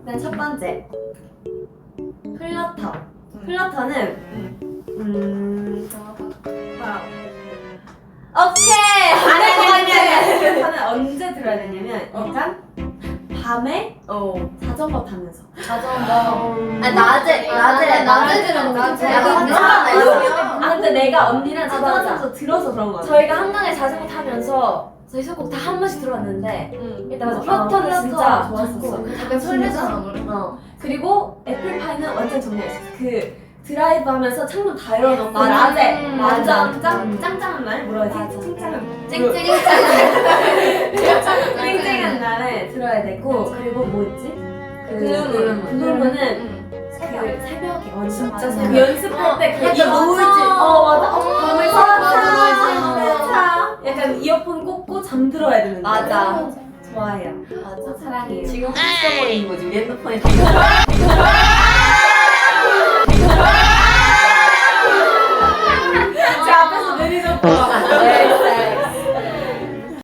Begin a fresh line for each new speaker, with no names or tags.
일단 첫 번째 플러터. 플러터는 오케이! 아니 플러터는 언제 들어야 되냐면 일단 밤에 자전거 타면서
자전거.
낮에
들은 낮에.
근데 내가 언니랑 자전거
맞아.
타면서 들어서 그런 거야.
저희가 한강에 자전거 타면서 저희 선곡 다 한 번씩 들어봤는데 일단 맞아 플러터는 진짜
좋았었어.
약간 설레잖아 노래.
그리고 애플파이는 완전 정리했어. 그 드라이브 하면서 창문 다 열어놓고
맞아.
낮에
맞아.
완전 짱짱한 날 뭐라 해야지? 쨍쨍한 날에 들어야 되고 그리고 뭐 있지? 블루문은 그 새벽에
진짜
그
새벽.
연습할 때 그
약간 노을질.
맞아. 밤을
맞아.
차 약간 이어폰 꽂고 잠들어야 되는데
맞아.
좋아해요.
맞아.
사랑해요.
지금 훔쳐버리는 거지 우리 핸드폰에.